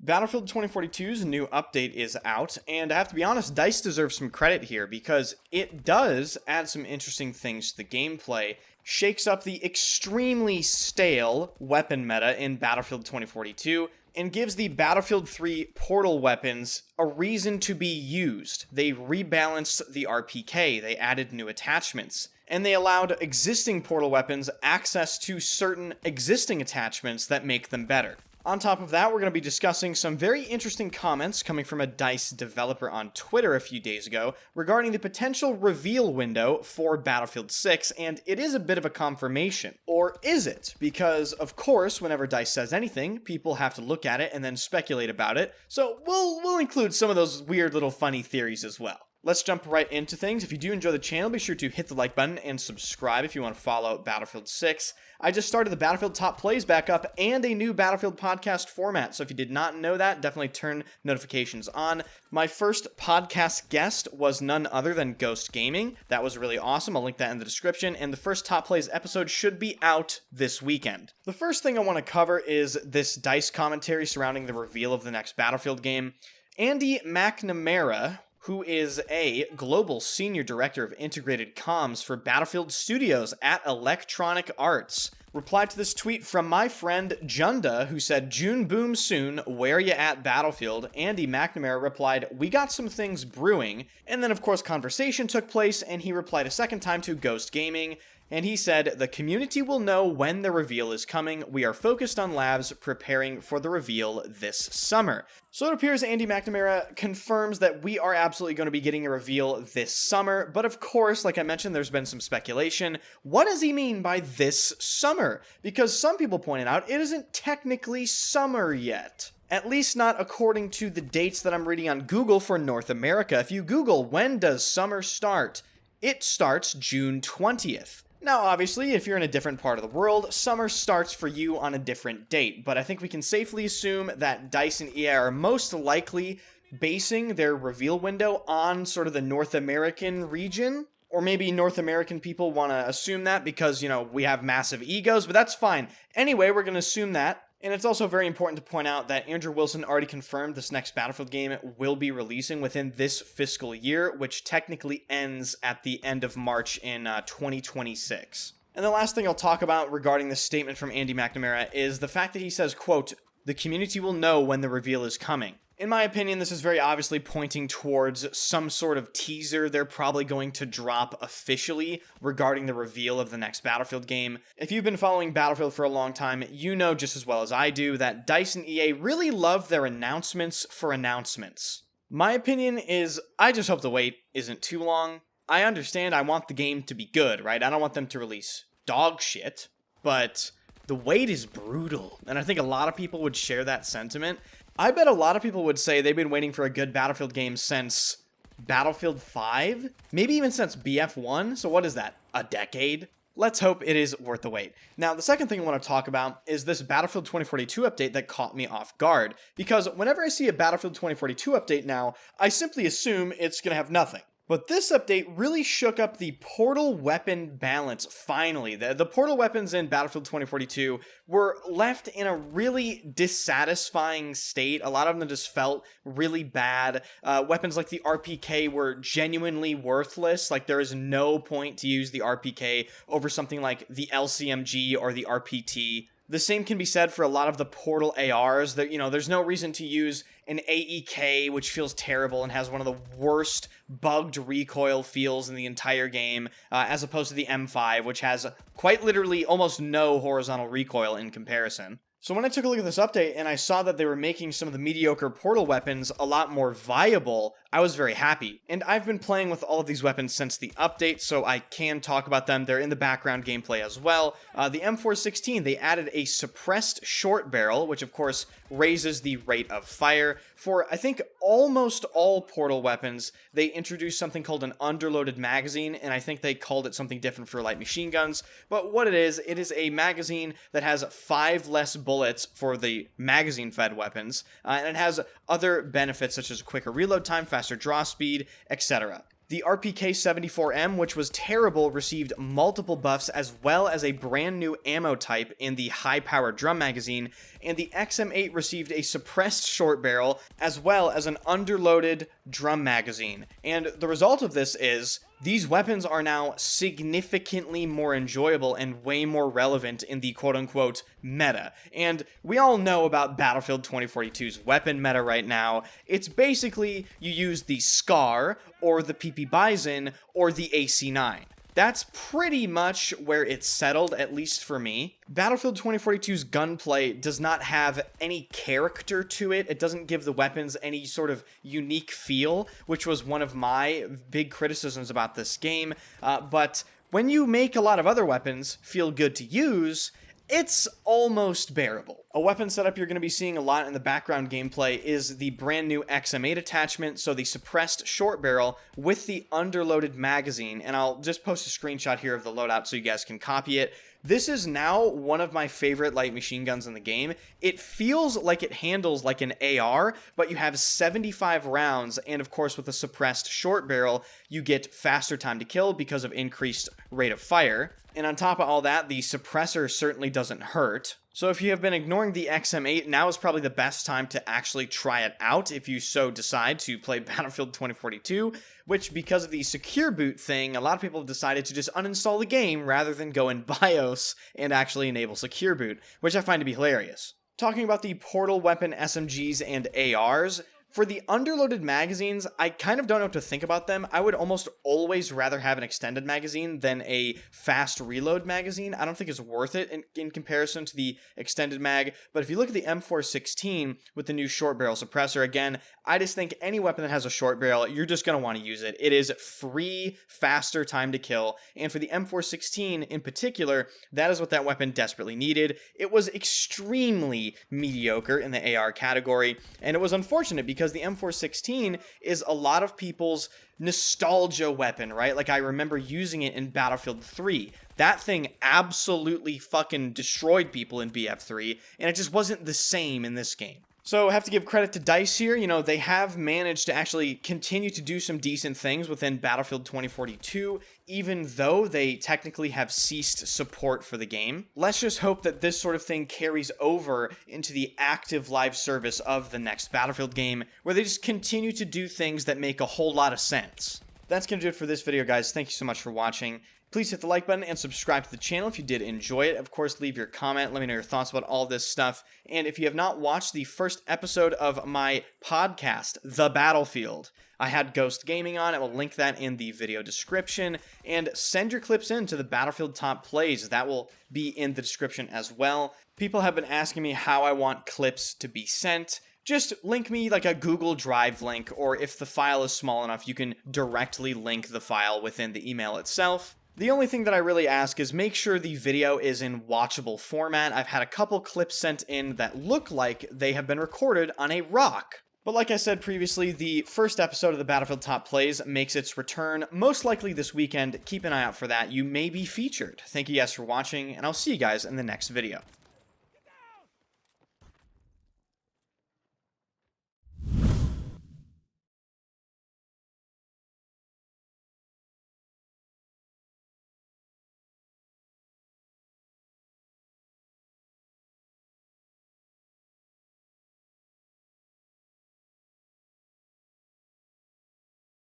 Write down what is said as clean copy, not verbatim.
Battlefield 2042's new update is out, and I have to be honest, DICE deserves some credit here because it does add some interesting things to the gameplay, shakes up the extremely stale weapon meta in Battlefield 2042, and gives the Battlefield 3 portal weapons a reason to be used. They rebalanced the RPK, they added new attachments, and they allowed existing portal weapons access to certain existing attachments that make them better. On top of that, we're going to be discussing some very interesting comments coming from a DICE developer on Twitter a few days ago regarding the potential reveal window for Battlefield 6, and it is a bit of a confirmation. Or is it? Because, of course, whenever DICE says anything, people have to look at it and then speculate about it, so we'll include some of those weird little funny theories as well. Let's jump right into things. If you do enjoy the channel, be sure to hit the like button and subscribe if you want to follow Battlefield 6. I just started the Battlefield Top Plays back up and a new Battlefield podcast format, so if you did not know that, definitely turn notifications on. My first podcast guest was none other than Ghost Gaming. That was really awesome. I'll link that in the description, and the first Top Plays episode should be out this weekend. The first thing I want to cover is this DICE commentary surrounding the reveal of the next Battlefield game. Andy McNamara, who is a global senior director of integrated comms for Battlefield Studios at Electronic Arts, replied to this tweet from my friend Junda, who said, "June boom soon, where ya at Battlefield?" Andy McNamara replied, "We got some things brewing," and then of course conversation took place, and he replied a second time to Ghost Gaming, and he said, "The community will know when the reveal is coming. We are focused on labs preparing for the reveal this summer." So it appears Andy McNamara confirms that we are absolutely going to be getting a reveal this summer, but of course, like I mentioned, there's been some speculation. What does he mean by this summer? Because some people pointed out it isn't technically summer yet. At least not according to the dates that I'm reading on Google for North America. If you Google, when does summer start? It starts June 20th. Now, obviously, if you're in a different part of the world, summer starts for you on a different date, but I think we can safely assume that DICE and EA are most likely basing their reveal window on sort of the North American region, or maybe North American people want to assume that because, we have massive egos, but that's fine. Anyway, we're going to assume that. And it's also very important to point out that Andrew Wilson already confirmed this next Battlefield game will be releasing within this fiscal year, which technically ends at the end of March in 2026. And the last thing I'll talk about regarding this statement from Andy McNamara is the fact that he says, quote, "The community will know when the reveal is coming." In my opinion, this is very obviously pointing towards some sort of teaser they're probably going to drop officially regarding the reveal of the next Battlefield game. If you've been following Battlefield for a long time, you know just as well as I do that DICE and EA really love their announcements for announcements. My opinion is, I just hope the wait isn't too long. I understand I want the game to be good, right? I don't want them to release dog shit, but the wait is brutal, and I think a lot of people would share that sentiment. I bet a lot of people would say they've been waiting for a good Battlefield game since Battlefield 5? Maybe even since BF1? So what is that, a decade? Let's hope it is worth the wait. Now, the second thing I want to talk about is this Battlefield 2042 update that caught me off guard. Because whenever I see a Battlefield 2042 update now, I simply assume it's going to have nothing. But this update really shook up the portal weapon balance, finally. The portal weapons in Battlefield 2042 were left in a really dissatisfying state. A lot of them just felt really bad. Weapons like the RPK were genuinely worthless. Like, there is no point to use the RPK over something like the LCMG or the RPT. The same can be said for a lot of the portal ARs. There's no reason to use an AEK, which feels terrible and has one of the worst bugged recoil feels in the entire game, as opposed to the M5, which has quite literally almost no horizontal recoil in comparison. So when I took a look at this update and I saw that they were making some of the mediocre portal weapons a lot more viable, I was very happy. And I've been playing with all of these weapons since the update, so I can talk about them. They're in the background gameplay as well. The M416, they added a suppressed short barrel, which of course raises the rate of fire. For, I think, almost all portal weapons, they introduced something called an underloaded magazine, and I think they called it something different for light machine guns. But what it is a magazine that has 5 less bullets for the magazine-fed weapons, and it has other benefits such as quicker reload time, faster draw speed, etc. The RPK-74M, which was terrible, received multiple buffs as well as a brand new ammo type in the high-power drum magazine, and the XM8 received a suppressed short barrel as well as an underloaded drum magazine. And the result of this is these weapons are now significantly more enjoyable and way more relevant in the quote-unquote meta. And we all know about Battlefield 2042's weapon meta right now. It's basically you use the SCAR, or the PP Bison, or the AC-9. That's pretty much where it's settled, at least for me. Battlefield 2042's gunplay does not have any character to it. It doesn't give the weapons any sort of unique feel, which was one of my big criticisms about this game. But when you make a lot of other weapons feel good to use, it's almost bearable. A weapon setup you're going to be seeing a lot in the background gameplay is the brand new XM8 attachment, so the suppressed short barrel with the underloaded magazine, and I'll just post a screenshot here of the loadout so you guys can copy it. This is now one of my favorite light machine guns in the game. It feels like it handles like an AR, but you have 75 rounds, and of course with a suppressed short barrel, you get faster time to kill because of increased rate of fire. And on top of all that, the suppressor certainly doesn't hurt. So if you have been ignoring the XM8, now is probably the best time to actually try it out if you so decide to play Battlefield 2042, which because of the secure boot thing, a lot of people have decided to just uninstall the game rather than go in BIOS and actually enable secure boot, which I find to be hilarious. Talking about the portal weapon SMGs and ARs, for the underloaded magazines, I kind of don't know what to think about them. I would almost always rather have an extended magazine than a fast reload magazine. I don't think it's worth it in comparison to the extended mag. But if you look at the M416 with the new short barrel suppressor, again, I just think any weapon that has a short barrel, you're just going to want to use it. It is free, faster time to kill. And for the M416 in particular, that is what that weapon desperately needed. It was extremely mediocre in the AR category, and it was unfortunate because the M416 is a lot of people's nostalgia weapon, right? Like, I remember using it in Battlefield 3. That thing absolutely fucking destroyed people in BF3, and it just wasn't the same in this game. So I have to give credit to DICE here. You know, they have managed to actually continue to do some decent things within Battlefield 2042, even though they technically have ceased support for the game. Let's just hope that this sort of thing carries over into the active live service of the next Battlefield game, where they just continue to do things that make a whole lot of sense. That's going to do it for this video, guys. Thank you so much for watching. Please hit the like button and subscribe to the channel if you did enjoy it. Of course, leave your comment. Let me know your thoughts about all this stuff. And if you have not watched the first episode of my podcast, The Battlefield, I had Ghost Gaming on. I will link that in the video description. And send your clips in to the Battlefield Top Plays. That will be in the description as well. People have been asking me how I want clips to be sent. Just link me like a Google Drive link, or if the file is small enough, you can directly link the file within the email itself. The only thing that I really ask is make sure the video is in watchable format. I've had a couple clips sent in that look like they have been recorded on a rock. But like I said previously, the first episode of the Battlefield Top Plays makes its return, most likely this weekend. Keep an eye out for that. You may be featured. Thank you guys for watching, and I'll see you guys in the next video.